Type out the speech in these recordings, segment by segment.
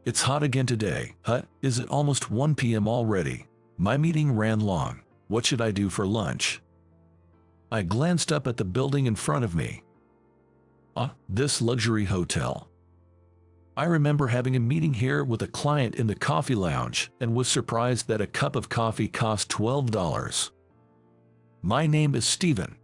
It's hot again today. Is it almost 1 p.m. already? My meeting ran long. What should I do for lunch? I glanced up at the building in front of me. This luxury hotel. I remember having a meeting here with a client in the coffee lounge and was surprised that a cup of coffee cost $12. My name is Steven.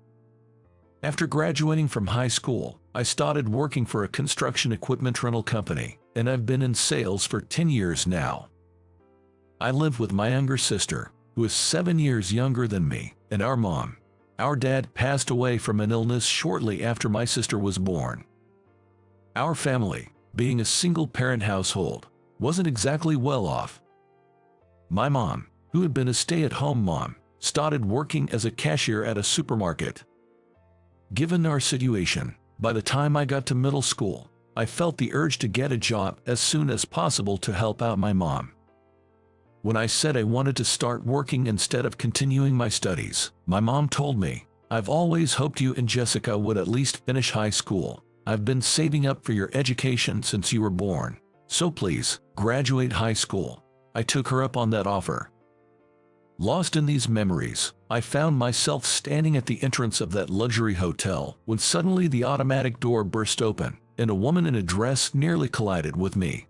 After graduating from high school, I started working for a construction equipment rental company, and I've been in sales for 10 years now. I live with my younger sister, who is 7 years younger than me, and our mom. Our dad passed away from an illness shortly after my sister was born. Our family, being a single-parent household, wasn't exactly well off. My mom, who had been a stay-at-home mom, started working as a cashier at a supermarket. Given our situation, by the time I got to middle school, I felt the urge to get a job as soon as possible to help out my mom. When I said I wanted to start working instead of continuing my studies, my mom told me, "I've always hoped you and Jessica would at least finish high school. I've been saving up for your education since you were born, so please, graduate high school." I took her up on that offer. Lost in these memories, I found myself standing at the entrance of that luxury hotel when suddenly the automatic door burst open, and a woman in a dress nearly collided with me.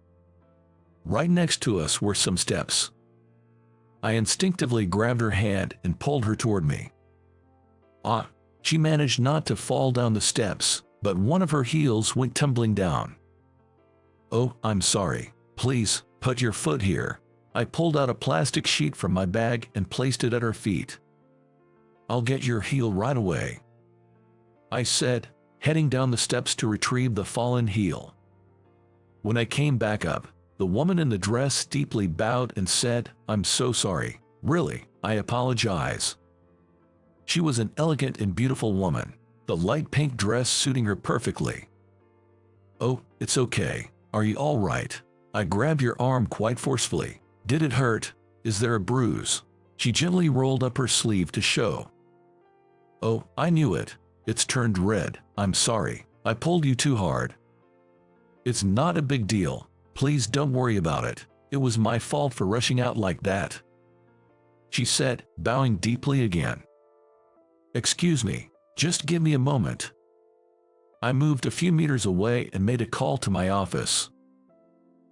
Right next to us were some steps. I instinctively grabbed her hand and pulled her toward me. She managed not to fall down the steps, but one of her heels went tumbling down. "Oh, I'm sorry. Please, put your foot here." I pulled out a plastic sheet from my bag and placed it at her feet. "I'll get your heel right away," I said, heading down the steps to retrieve the fallen heel. When I came back up, the woman in the dress deeply bowed and said, "I'm so sorry. Really, I apologize." She was an elegant and beautiful woman, the light pink dress suiting her perfectly. "Oh, it's okay. Are you all right?" I grabbed your arm quite forcefully. "Did it hurt? Is there a bruise?" She gently rolled up her sleeve to show. "Oh, I knew it. It's turned red. I'm sorry. I pulled you too hard." "It's not a big deal. Please don't worry about it. It was my fault for rushing out like that," she said, bowing deeply again. "Excuse me. Just give me a moment." I moved a few meters away and made a call to my office.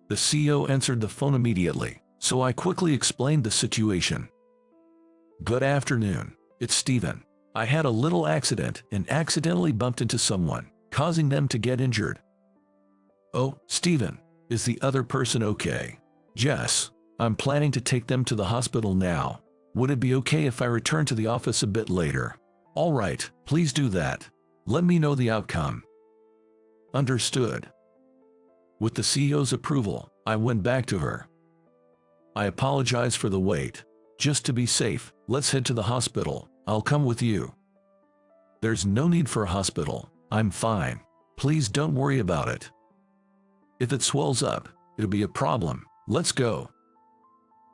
The CEO answered the phone immediately, so I quickly explained the situation. "Good afternoon. It's Steven. I had a little accident and accidentally bumped into someone, causing them to get injured." "Oh, Steven, is the other person okay?" "Yes. I'm planning to take them to the hospital now. Would it be okay if I return to the office a bit later?" "All right, please do that. Let me know the outcome." "Understood." With the CEO's approval, I went back to her. "I apologize for the wait. Just to be safe, let's head to the hospital. I'll come with you." "There's no need for a hospital. I'm fine. Please don't worry about it. If it swells up, it'll be a problem. Let's go."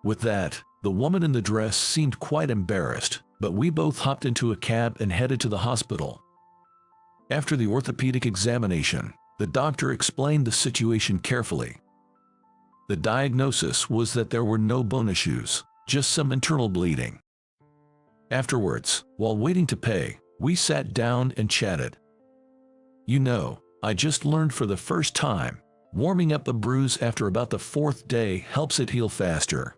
With that, the woman in the dress seemed quite embarrassed, but we both hopped into a cab and headed to the hospital. After the orthopedic examination, the doctor explained the situation carefully. The diagnosis was that there were no bone issues, just some internal bleeding. Afterwards, while waiting to pay, we sat down and chatted. "You know, I just learned for the first time, warming up a bruise after about the 4th day helps it heal faster."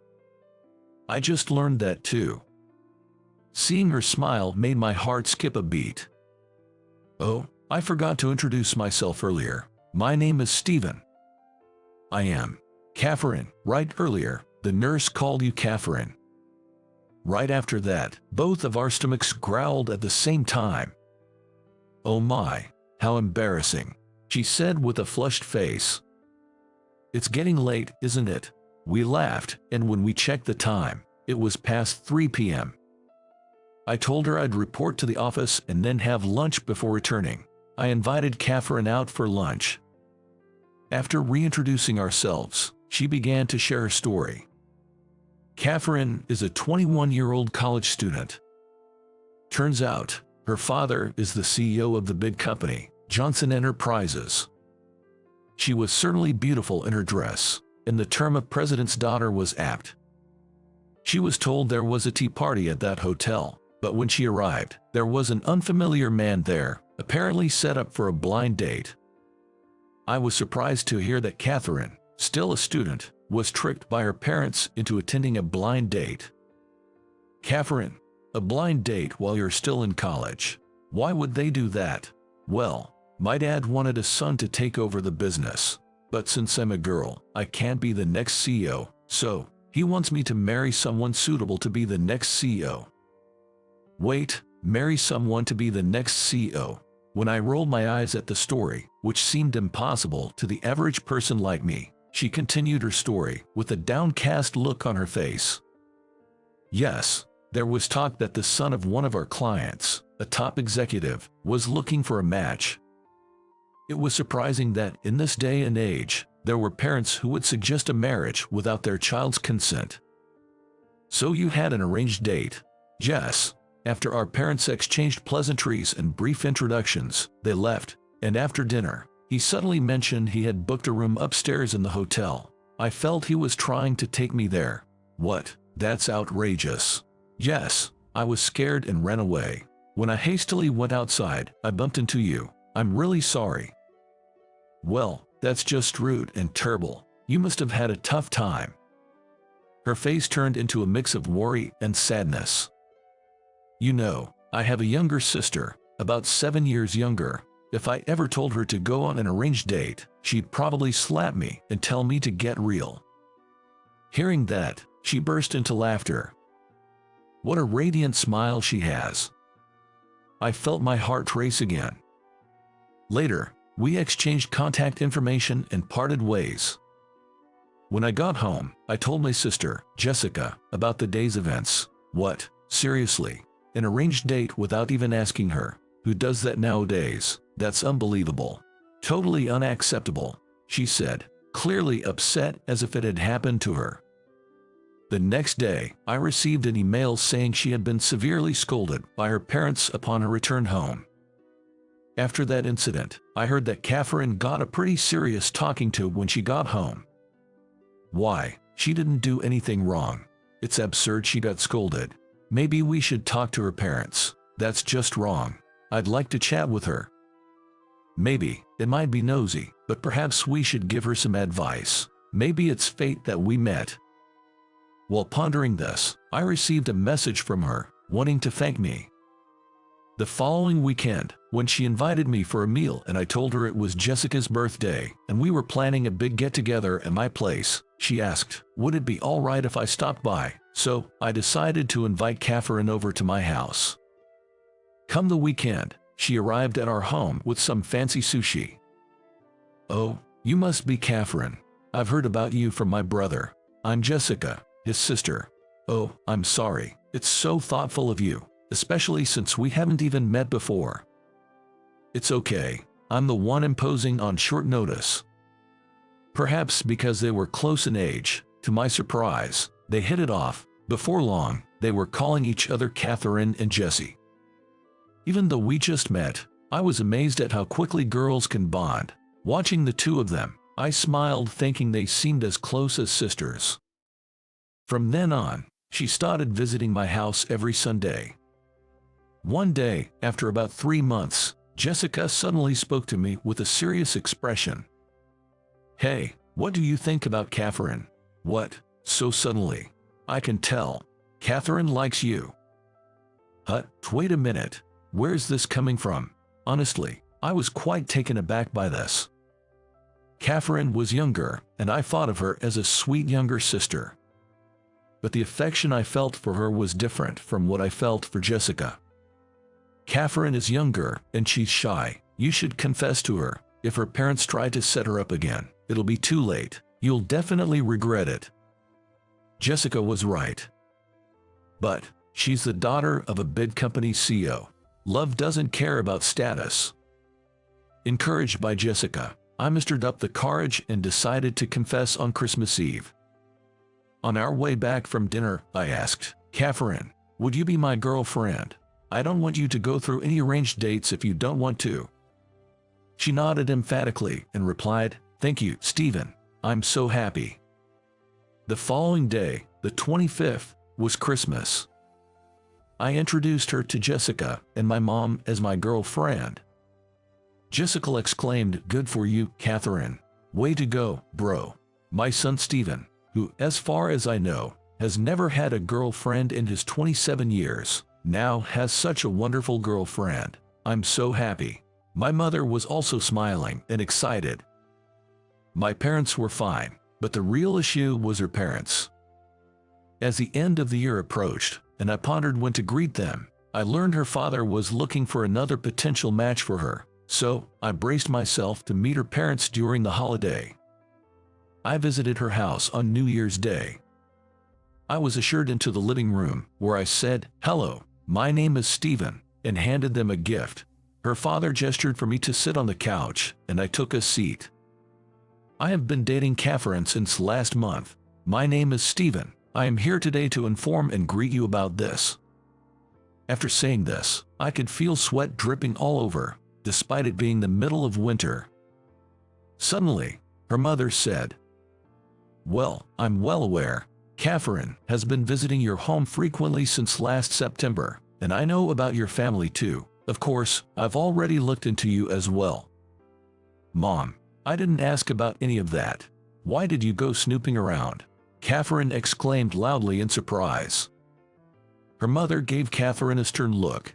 "I just learned that too." Seeing her smile made my heart skip a beat. "Oh, I forgot to introduce myself earlier. My name is Steven." "I am Catherine, right? Earlier, the nurse called you Catherine." Right after that, both of our stomachs growled at the same time. "Oh my, how embarrassing," she said with a flushed face. "It's getting late, isn't it?" We laughed, and when we checked the time, it was past 3 p.m. I told her I'd report to the office and then have lunch before returning. I invited Catherine out for lunch. After reintroducing ourselves, she began to share her story. Catherine is a 21-year-old college student. Turns out, her father is the CEO of the big company, Johnson Enterprises. She was certainly beautiful in her dress, and the term of president's daughter was apt. She was told there was a tea party at that hotel, but when she arrived, there was an unfamiliar man there, apparently set up for a blind date. I was surprised to hear that Catherine, still a student, was tricked by her parents into attending a blind date. Catherine, a blind date while you're still in college. Why would they do that? Well, my dad wanted a son to take over the business, but since I'm a girl, I can't be the next CEO, so he wants me to marry someone suitable to be the next CEO. Wait, marry someone to be the next CEO? When I rolled my eyes at the story, which seemed impossible to the average person like me, she continued her story with a downcast look on her face. Yes, there was talk that the son of one of our clients, a top executive, was looking for a match. It was surprising that, in this day and age, there were parents who would suggest a marriage without their child's consent. So you had an arranged date? Yes. After our parents exchanged pleasantries and brief introductions, they left, and after dinner, he suddenly mentioned he had booked a room upstairs in the hotel. I felt he was trying to take me there. What? That's outrageous. Yes, I was scared and ran away. When I hastily went outside, I bumped into you. I'm really sorry. Well, that's just rude and terrible. You must have had a tough time. Her face turned into a mix of worry and sadness. You know, I have a younger sister, about 7 years younger. If I ever told her to go on an arranged date, she'd probably slap me and tell me to get real. Hearing that, she burst into laughter. What a radiant smile she has. I felt my heart race again. Later, we exchanged contact information and parted ways. When I got home, I told my sister, Jessica, about the day's events. What? Seriously? An arranged date without even asking her? Who does that nowadays? That's unbelievable. Totally unacceptable, she said, clearly upset as if it had happened to her. The next day, I received an email saying she had been severely scolded by her parents upon her return home. After that incident, I heard that Catherine got a pretty serious talking to when she got home. Why? She didn't do anything wrong. It's absurd she got scolded. Maybe we should talk to her parents. That's just wrong. I'd like to chat with her. Maybe, it might be nosy, but perhaps we should give her some advice. Maybe it's fate that we met. While pondering this, I received a message from her, wanting to thank me. The following weekend, when she invited me for a meal and I told her it was Jessica's birthday and we were planning a big get-together at my place, she asked, would it be alright if I stopped by? So, I decided to invite Catherine over to my house. Come the weekend, she arrived at our home with some fancy sushi. Oh, you must be Catherine. I've heard about you from my brother. I'm Jessica, his sister. Oh, I'm sorry. It's so thoughtful of you, especially since we haven't even met before. It's okay. I'm the one imposing on short notice. Perhaps because they were close in age, to my surprise, they hit it off. Before long, they were calling each other Catherine and Jessie. Even though we just met, I was amazed at how quickly girls can bond. Watching the two of them, I smiled thinking they seemed as close as sisters. From then on, she started visiting my house every Sunday. One day, after about 3 months, Jessica suddenly spoke to me with a serious expression. Hey, what do you think about Catherine? What? So suddenly? I can tell. Catherine likes you. Wait a minute. Where's this coming from? Honestly, I was quite taken aback by this. Catherine was younger, and I thought of her as a sweet younger sister. But the affection I felt for her was different from what I felt for Jessica. Catherine is younger, and she's shy. You should confess to her. If her parents try to set her up again, it'll be too late. You'll definitely regret it. Jessica was right. But she's the daughter of a big company CEO. Love doesn't care about status. Encouraged by Jessica, I mustered up the courage and decided to confess on Christmas Eve. On our way back from dinner, I asked, Catherine, would you be my girlfriend? I don't want you to go through any arranged dates if you don't want to. She nodded emphatically and replied, Thank you, Stephen. I'm so happy. The following day, the 25th, was Christmas. I introduced her to Jessica and my mom as my girlfriend. Jessica exclaimed, "Good for you, Catherine. Way to go, bro." My son Steven, who, as far as I know, has never had a girlfriend in his 27 years, now has such a wonderful girlfriend. I'm so happy. My mother was also smiling and excited. My parents were fine, but the real issue was her parents. As the end of the year approached, and I pondered when to greet them, I learned her father was looking for another potential match for her, so I braced myself to meet her parents during the holiday. I visited her house on New Year's Day. I was ushered into the living room, where I said, "Hello, my name is Steven," and handed them a gift. Her father gestured for me to sit on the couch, and I took a seat. "I have been dating Catherine since last month. My name is Steven. I am here today to inform and greet you about this." After saying this, I could feel sweat dripping all over, despite it being the middle of winter. Suddenly, her mother said, "Well, I'm well aware Catherine has been visiting your home frequently since last September, and I know about your family too. Of course, I've already looked into you as well." "Mom, I didn't ask about any of that. Why did you go snooping around?" Catherine exclaimed loudly in surprise. Her mother gave Catherine a stern look.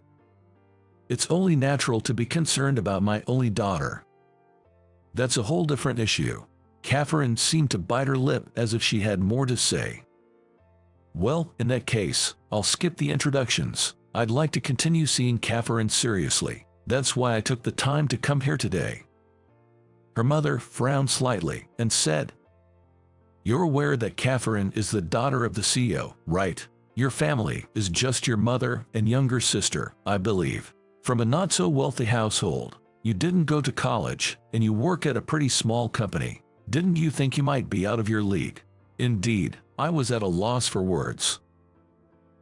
"It's only natural to be concerned about my only daughter. That's a whole different issue." Catherine seemed to bite her lip as if she had more to say. "Well, in that case, I'll skip the introductions. I'd like to continue seeing Catherine seriously. That's why I took the time to come here today." Her mother frowned slightly and said, "You're aware that Catherine is the daughter of the CEO, right? Your family is just your mother and younger sister, I believe. From a not-so-wealthy household. You didn't go to college, and you work at a pretty small company. Didn't you think you might be out of your league?" Indeed, I was at a loss for words.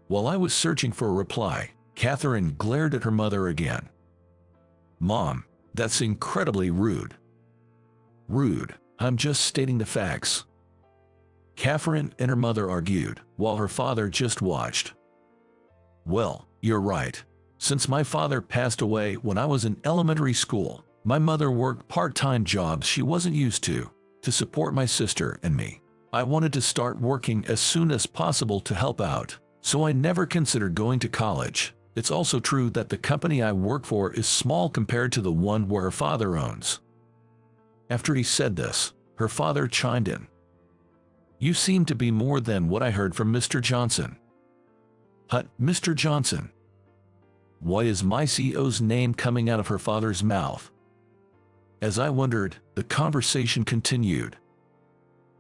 While I was searching for a reply, Catherine glared at her mother again. "Mom, that's incredibly rude." "Rude? I'm just stating the facts." Catherine and her mother argued, while her father just watched. "Well, you're right. Since my father passed away when I was in elementary school, my mother worked part-time jobs she wasn't used to support my sister and me. I wanted to start working as soon as possible to help out, so I never considered going to college. It's also true that the company I work for is small compared to the one where her father owns." After he said this, her father chimed in. "You seem to be more than what I heard from Mr. Johnson." "Hut, Mr. Johnson? Why is my CEO's name coming out of her father's mouth?" As I wondered, the conversation continued.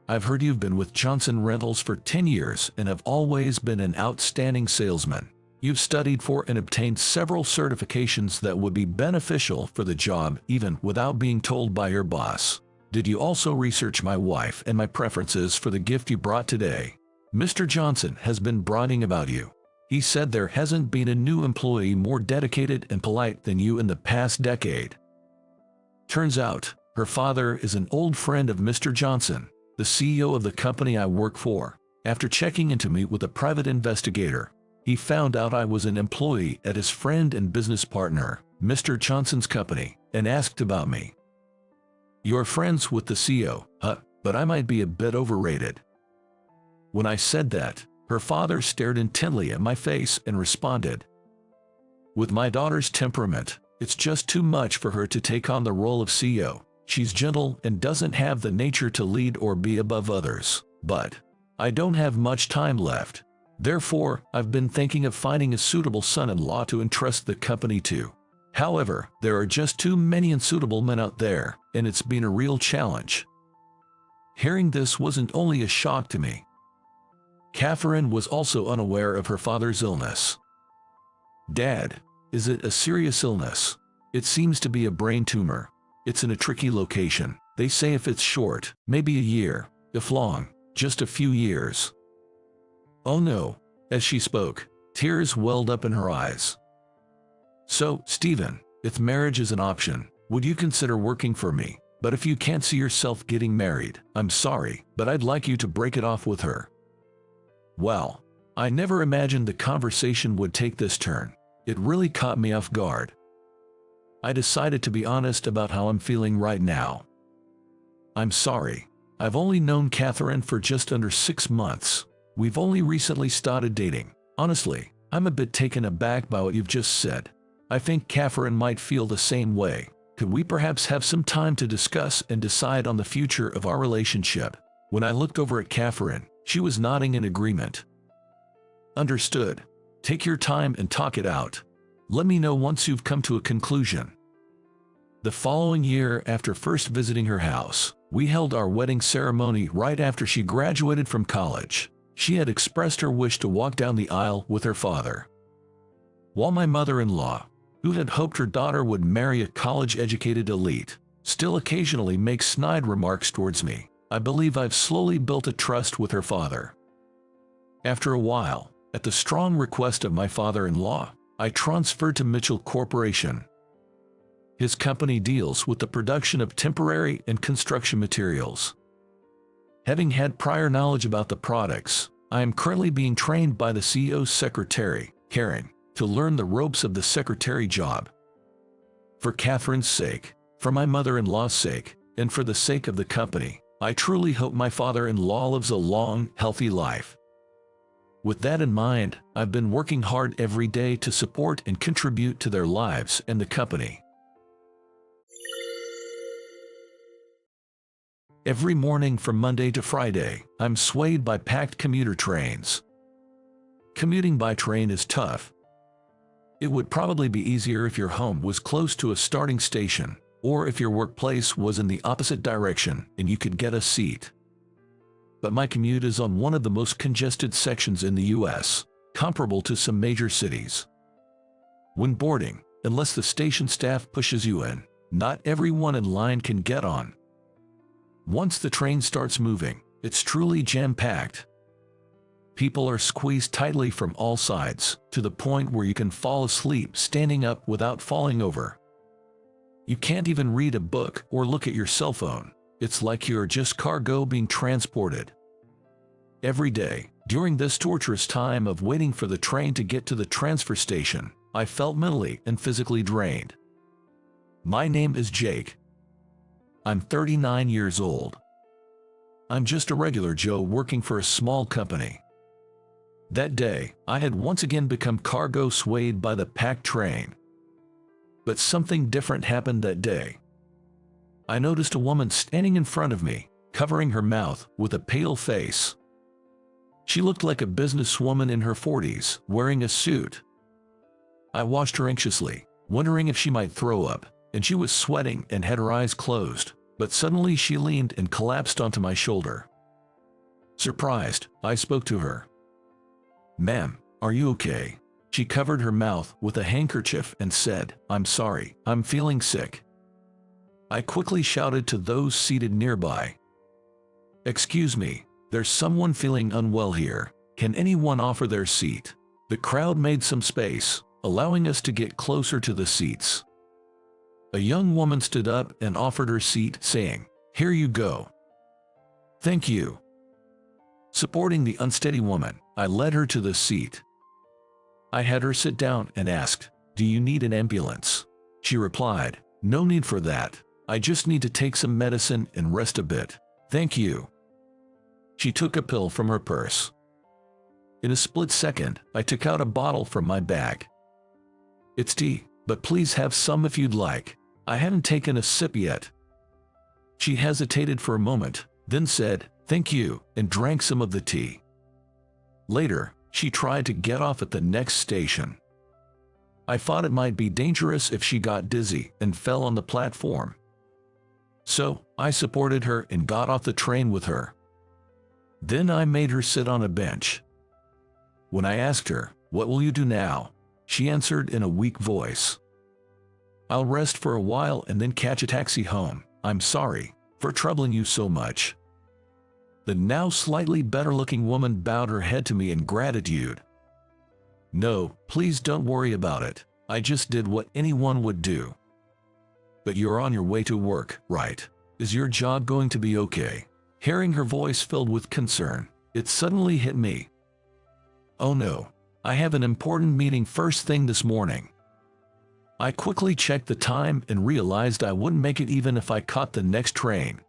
"I've heard you've been with Johnson Rentals for 10 years and have always been an outstanding salesman. You've studied for and obtained several certifications that would be beneficial for the job even without being told by your boss. Did you also research my wife and my preferences for the gift you brought today? Mr. Johnson has been bragging about you. He said there hasn't been a new employee more dedicated and polite than you in the past decade." Turns out, her father is an old friend of Mr. Johnson, the CEO of the company I work for. After checking into me with a private investigator, he found out I was an employee at his friend and business partner, Mr. Johnson's company, and asked about me. "You're friends with the CEO, huh? But I might be a bit overrated." When I said that, her father stared intently at my face and responded, "With my daughter's temperament, it's just too much for her to take on the role of CEO. She's gentle and doesn't have the nature to lead or be above others. But I don't have much time left. Therefore, I've been thinking of finding a suitable son-in-law to entrust the company to. However, there are just too many unsuitable men out there, and it's been a real challenge." Hearing this wasn't only a shock to me. Catherine was also unaware of her father's illness. "Dad, is it a serious illness?" "It seems to be a brain tumor. It's in a tricky location. They say if it's short, maybe a year. If long, just a few years." "Oh no." As she spoke, tears welled up in her eyes. "So, Steven, if marriage is an option, would you consider working for me? But if you can't see yourself getting married, I'm sorry, but I'd like you to break it off with her." Well, I never imagined the conversation would take this turn. It really caught me off guard. I decided to be honest about how I'm feeling right now. "I'm sorry. I've only known Catherine for just under 6 months. We've only recently started dating. Honestly, I'm a bit taken aback by what you've just said. I think Catherine might feel the same way. Could we perhaps have some time to discuss and decide on the future of our relationship?" When I looked over at Catherine, she was nodding in agreement. "Understood. Take your time and talk it out. Let me know once you've come to a conclusion." The following year, after first visiting her house, we held our wedding ceremony right after she graduated from college. She had expressed her wish to walk down the aisle with her father, while my mother-in-law, who had hoped her daughter would marry a college-educated elite, still occasionally makes snide remarks towards me. I believe I've slowly built a trust with her father. After a while, at the strong request of my father-in-law, I transferred to Mitchell Corporation. His company deals with the production of temporary and construction materials. Having had prior knowledge about the products, I am currently being trained by the CEO's secretary, Karen, to learn the ropes of the secretary job. For Catherine's sake, for my mother-in-law's sake, and for the sake of the company, I truly hope my father-in-law lives a long, healthy life. With that in mind, I've been working hard every day to support and contribute to their lives and the company. Every morning from Monday to Friday, I'm swayed by packed commuter trains. Commuting by train is tough. It would probably be easier if your home was close to a starting station, or if your workplace was in the opposite direction and you could get a seat. But my commute is on one of the most congested sections in the US, comparable to some major cities. When boarding, unless the station staff pushes you in, not everyone in line can get on. Once the train starts moving, it's truly jam-packed. People are squeezed tightly from all sides, to the point where you can fall asleep standing up without falling over. You can't even read a book or look at your cell phone. It's like you're just cargo being transported. Every day, during this torturous time of waiting for the train to get to the transfer station, I felt mentally and physically drained. My name is Jake. I'm 39 years old. I'm just a regular Joe working for a small company. That day, I had once again become cargo swayed by the packed train. But something different happened that day. I noticed a woman standing in front of me, covering her mouth with a pale face. She looked like a businesswoman in her 40s, wearing a suit. I watched her anxiously, wondering if she might throw up, and she was sweating and had her eyes closed, but suddenly she leaned and collapsed onto my shoulder. Surprised, I spoke to her. "Ma'am, are you okay?" She covered her mouth with a handkerchief and said, "I'm sorry, I'm feeling sick." I quickly shouted to those seated nearby, "Excuse me, there's someone feeling unwell here. Can anyone offer their seat?" The crowd made some space, allowing us to get closer to the seats. A young woman stood up and offered her seat, saying, "Here you go." "Thank you." Supporting the unsteady woman, I led her to the seat. I had her sit down and asked, "Do you need an ambulance?" She replied, "No need for that. I just need to take some medicine and rest a bit. Thank you." She took a pill from her purse. In a split second, I took out a bottle from my bag. "It's tea, but please have some if you'd like. I haven't taken a sip yet." She hesitated for a moment, then said, "Thank you," and drank some of the tea. Later, she tried to get off at the next station. I thought it might be dangerous if she got dizzy and fell on the platform. So, I supported her and got off the train with her. Then I made her sit on a bench. When I asked her, "What will you do now?" she answered in a weak voice, "I'll rest for a while and then catch a taxi home. I'm sorry for troubling you so much." The now slightly better-looking woman bowed her head to me in gratitude. "No, please don't worry about it. I just did what anyone would do." "But you're on your way to work, right? Is your job going to be okay? Hearing her voice filled with concern, it suddenly hit me. Oh no, I have an important meeting first thing this morning. I quickly checked the time and realized I wouldn't make it even if I caught the next train.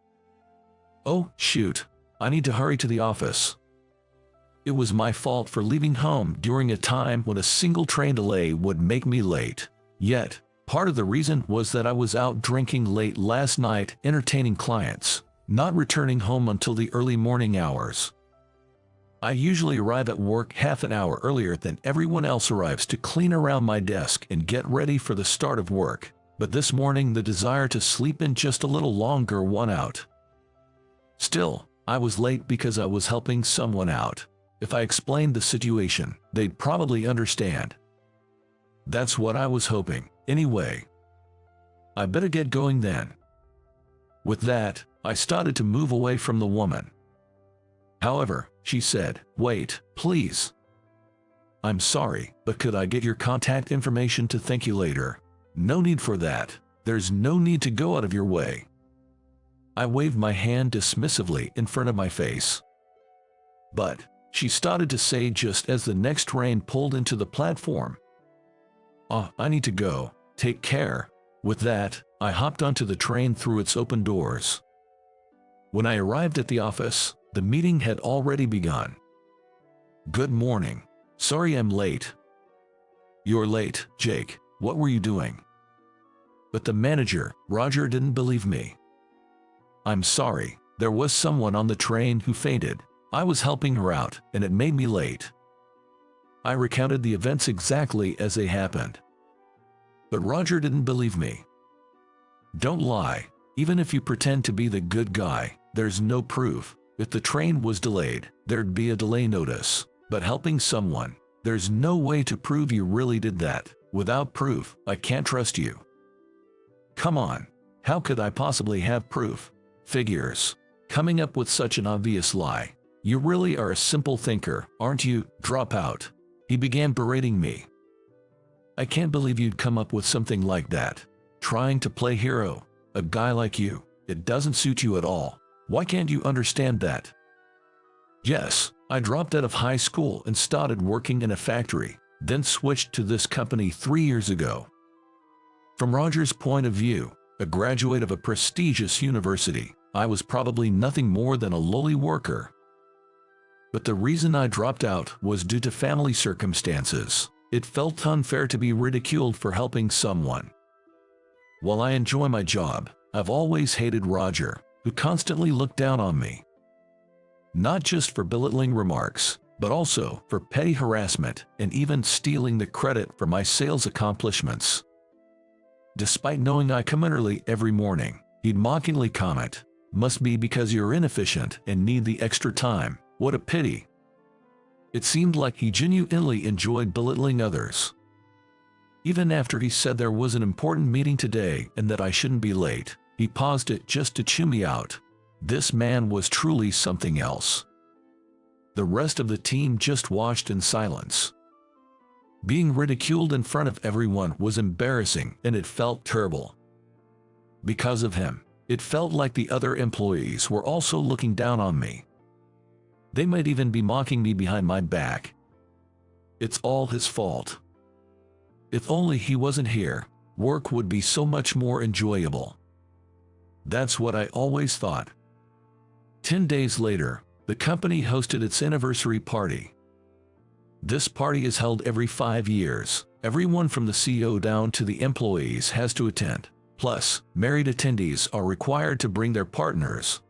Oh, shoot, I need to hurry to the office. It was my fault for leaving home during a time when a single train delay would make me late. Yet, part of the reason was that I was out drinking late last night entertaining clients, not returning home until the early morning hours. I usually arrive at work half an hour earlier than everyone else arrives to clean around my desk and get ready for the start of work, but this morning the desire to sleep in just a little longer won out. Still, I was late because I was helping someone out. If I explained the situation, they'd probably understand. That's what I was hoping. Anyway, I better get going then. With that, I started to move away from the woman. However, she said, "Wait, please. I'm sorry, but could I get your contact information to thank you later?" "No need for that. There's no need to go out of your way." I waved my hand dismissively in front of my face. "But," she started to say just as the next train pulled into the platform. I need to go. Take care." With that, I hopped onto the train through its open doors. When I arrived at the office, the meeting had already begun. "Good morning. Sorry I'm late." "You're late, Jake. What were you doing?" But the manager, Roger, didn't believe me. "I'm sorry, there was someone on the train who fainted. I was helping her out, and it made me late." I recounted the events exactly as they happened. But Roger didn't believe me. "Don't lie. Even if you pretend to be the good guy, there's no proof. If the train was delayed, there'd be a delay notice. But helping someone, there's no way to prove you really did that. Without proof, I can't trust you." "Come on. How could I possibly have proof?" "Figures. Coming up with such an obvious lie. You really are a simple thinker, aren't you? Drop out." He began berating me. "I can't believe you'd come up with something like that. Trying to play hero. A guy like you. It doesn't suit you at all. Why can't you understand that?" "Yes, I dropped out of high school and started working in a factory, then switched to this company 3 years ago." From Roger's point of view, a graduate of a prestigious university, I was probably nothing more than a lowly worker. But the reason I dropped out was due to family circumstances. It felt unfair to be ridiculed for helping someone. While I enjoy my job, I've always hated Roger, who constantly looked down on me. Not just for belittling remarks, but also for petty harassment and even stealing the credit for my sales accomplishments. Despite knowing I come in early every morning, he'd mockingly comment, "Must be because you're inefficient and need the extra time. What a pity." It seemed like he genuinely enjoyed belittling others. Even after he said there was an important meeting today and that I shouldn't be late, he paused it just to chew me out. This man was truly something else. The rest of the team just watched in silence. Being ridiculed in front of everyone was embarrassing and it felt terrible. Because of him, it felt like the other employees were also looking down on me. They might even be mocking me behind my back. It's all his fault. If only he wasn't here, work would be so much more enjoyable. That's what I always thought. 10 days later, the company hosted its anniversary party. This party is held every 5 years. Everyone from the CEO down to the employees has to attend. Plus, married attendees are required to bring their partners.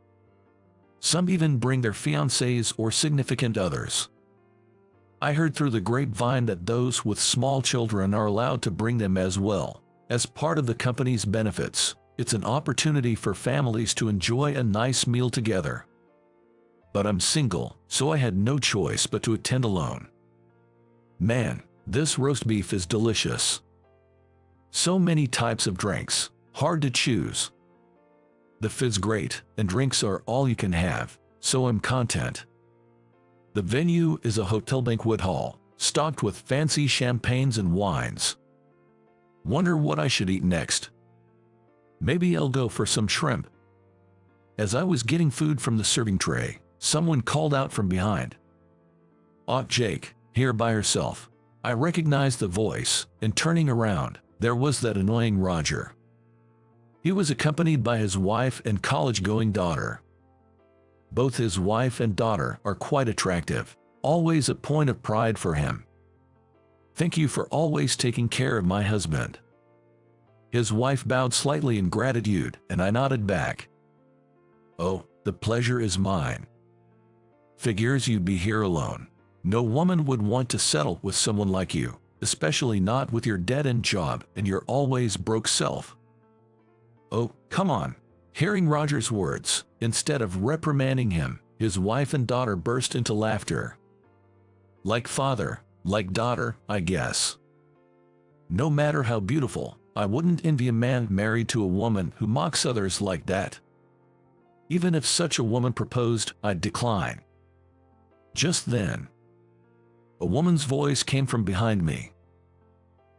Some even bring their fiancés or significant others. I heard through the grapevine that those with small children are allowed to bring them as well. As part of the company's benefits, it's an opportunity for families to enjoy a nice meal together. But I'm single, so I had no choice but to attend alone. Man, this roast beef is delicious. So many types of drinks, hard to choose. The food's great, and drinks are all you can have, so I'm content. The venue is a hotel banquet hall, stocked with fancy champagnes and wines. Wonder what I should eat next. Maybe I'll go for some shrimp. As I was getting food from the serving tray, someone called out from behind. "Aunt Jake, here by herself." I recognized the voice, and turning around, there was that annoying Roger. He was accompanied by his wife and college-going daughter. Both his wife and daughter are quite attractive, always a point of pride for him. "Thank you for always taking care of my husband." His wife bowed slightly in gratitude, and I nodded back. "Oh, the pleasure is mine. Figures you'd be here alone. No woman would want to settle with someone like you, especially not with your dead-end job and your always broke self." "Oh, come on." Hearing Roger's words, instead of reprimanding him, his wife and daughter burst into laughter. Like father, like daughter, I guess. No matter how beautiful, I wouldn't envy a man married to a woman who mocks others like that. Even if such a woman proposed, I'd decline. Just then, a woman's voice came from behind me.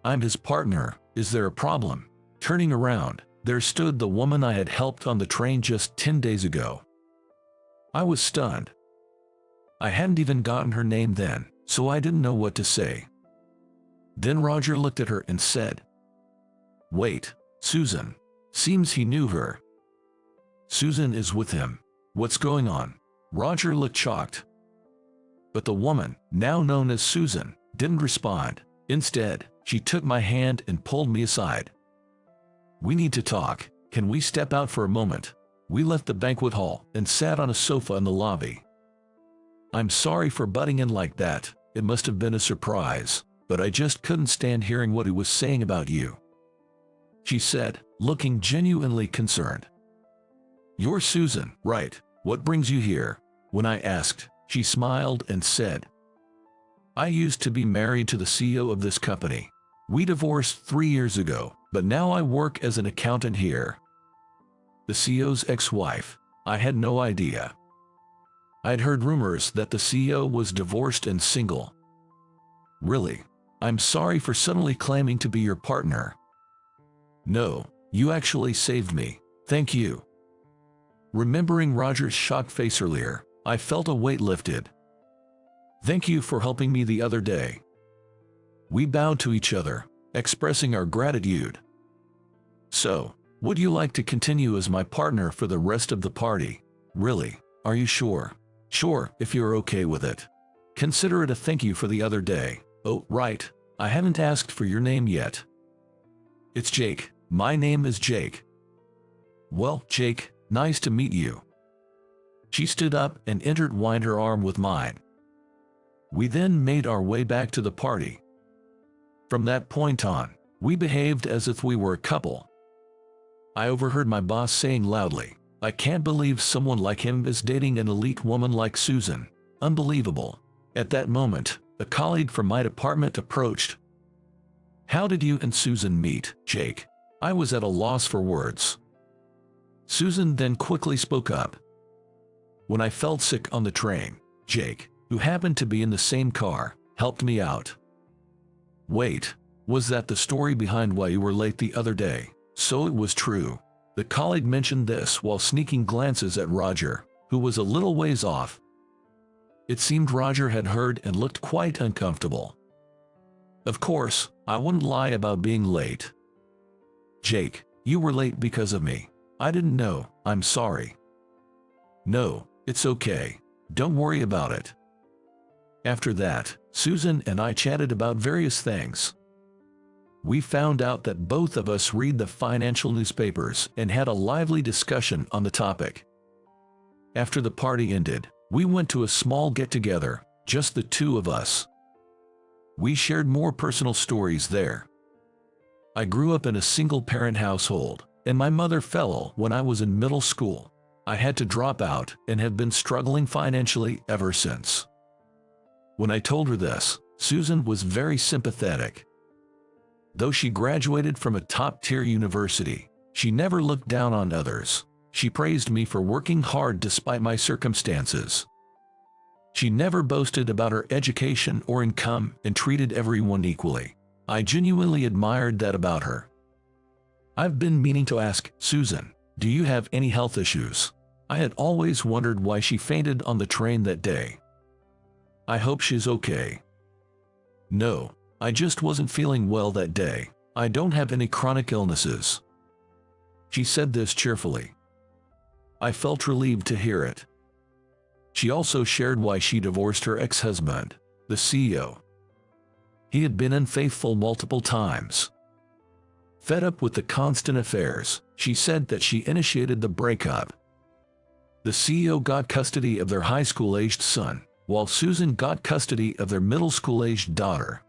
"I'm his partner, is there a problem?" Turning around, there stood the woman I had helped on the train just 10 days ago. I was stunned. I hadn't even gotten her name then, so I didn't know what to say. Then Roger looked at her and said, "Wait, Susan." Seems he knew her. "Susan is with him. What's going on?" Roger looked shocked. But the woman, now known as Susan, didn't respond. Instead, she took my hand and pulled me aside. "We need to talk. Can we step out for a moment?" We left the banquet hall and sat on a sofa in the lobby. "I'm sorry for butting in like that. It must have been a surprise, but I just couldn't stand hearing what he was saying about you," she said, looking genuinely concerned. "You're Susan, right? What brings you here?" When I asked, she smiled and said, "I used to be married to the CEO of this company. We divorced 3 years ago, but now I work as an accountant here." The CEO's ex-wife. I had no idea. I'd heard rumors that the CEO was divorced and single. "Really? I'm sorry for suddenly claiming to be your partner." "No, you actually saved me. Thank you." Remembering Roger's shocked face earlier, I felt a weight lifted. "Thank you for helping me the other day." We bowed to each other, expressing our gratitude. "So, would you like to continue as my partner for the rest of the party?" "Really? Are you sure?" "Sure, if you're okay with it. Consider it a thank you for the other day." "Oh, right. I haven't asked for your name yet." "It's Jake. My name is Jake." "Well, Jake, nice to meet you." She stood up and intertwined her arm with mine. We then made our way back to the party. From that point on, we behaved as if we were a couple. I overheard my boss saying loudly, "I can't believe someone like him is dating an elite woman like Susan. Unbelievable." At that moment, a colleague from my department approached. "How did you and Susan meet, Jake?" I was at a loss for words. Susan then quickly spoke up. "When I felt sick on the train, Jake, who happened to be in the same car, helped me out." "Wait, was that the story behind why you were late the other day?" So it was true. The colleague mentioned this while sneaking glances at Roger, who was a little ways off. It seemed Roger had heard and looked quite uncomfortable. Of course, I wouldn't lie about being late. "Jake, you were late because of me. I didn't know, I'm sorry." "No, it's okay. Don't worry about it." After that, Susan and I chatted about various things. We found out that both of us read the financial newspapers and had a lively discussion on the topic. After the party ended, we went to a small get-together, just the two of us. We shared more personal stories there. I grew up in a single-parent household, and my mother fell ill when I was in middle school. I had to drop out and have been struggling financially ever since. When I told her this, Susan was very sympathetic. Though she graduated from a top-tier university, she never looked down on others. She praised me for working hard despite my circumstances. She never boasted about her education or income and treated everyone equally. I genuinely admired that about her. I've been meaning to ask, Susan, do you have any health issues? I had always wondered why she fainted on the train that day. I hope she's okay. No, I just wasn't feeling well that day. I don't have any chronic illnesses. She said this cheerfully. I felt relieved to hear it. She also shared why she divorced her ex-husband, the CEO. He had been unfaithful multiple times. Fed up with the constant affairs, she said that she initiated the breakup. The CEO got custody of their high school-aged son, while Susan got custody of their middle school-aged daughter.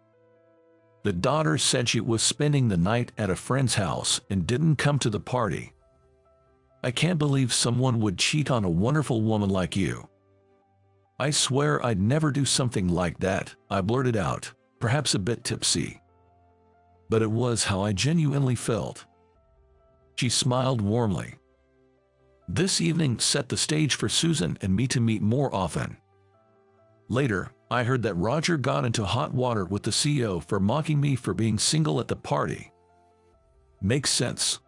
The daughter said she was spending the night at a friend's house and didn't come to the party. I can't believe someone would cheat on a wonderful woman like you. I swear I'd never do something like that, I blurted out, perhaps a bit tipsy. But it was how I genuinely felt. She smiled warmly. This evening set the stage for Susan and me to meet more often. Later, I heard that Roger got into hot water with the CEO for mocking me for being single at the party. Makes sense.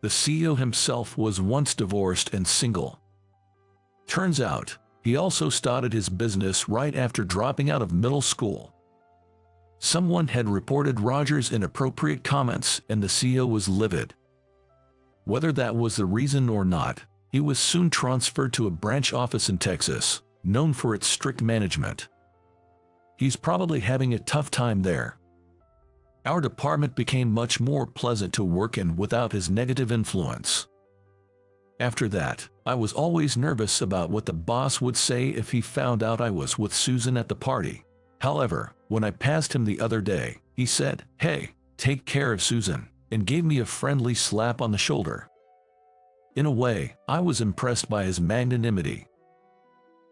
The CEO himself was once divorced and single. Turns out, he also started his business right after dropping out of middle school. Someone had reported Roger's inappropriate comments and the CEO was livid. Whether that was the reason or not, he was soon transferred to a branch office in Texas, known for its strict management. He's probably having a tough time there. Our department became much more pleasant to work in without his negative influence. After that, I was always nervous about what the boss would say if he found out I was with Susan at the party. However, when I passed him the other day, he said, "Hey, take care of Susan," and gave me a friendly slap on the shoulder. In a way, I was impressed by his magnanimity.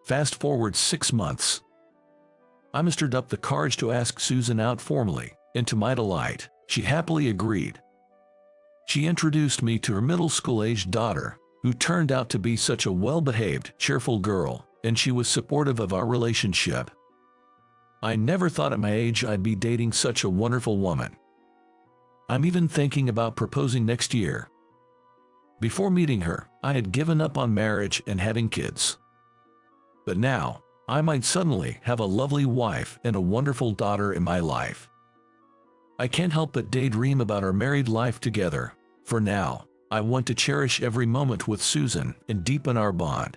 Fast forward 6 months. I mustered up the courage to ask Susan out formally, and to my delight, she happily agreed. She introduced me to her middle school-aged daughter, who turned out to be such a well-behaved, cheerful girl, and she was supportive of our relationship. I never thought at my age I'd be dating such a wonderful woman. I'm even thinking about proposing next year. Before meeting her, I had given up on marriage and having kids. But now, I might suddenly have a lovely wife and a wonderful daughter in my life. I can't help but daydream about our married life together. For now, I want to cherish every moment with Susan and deepen our bond.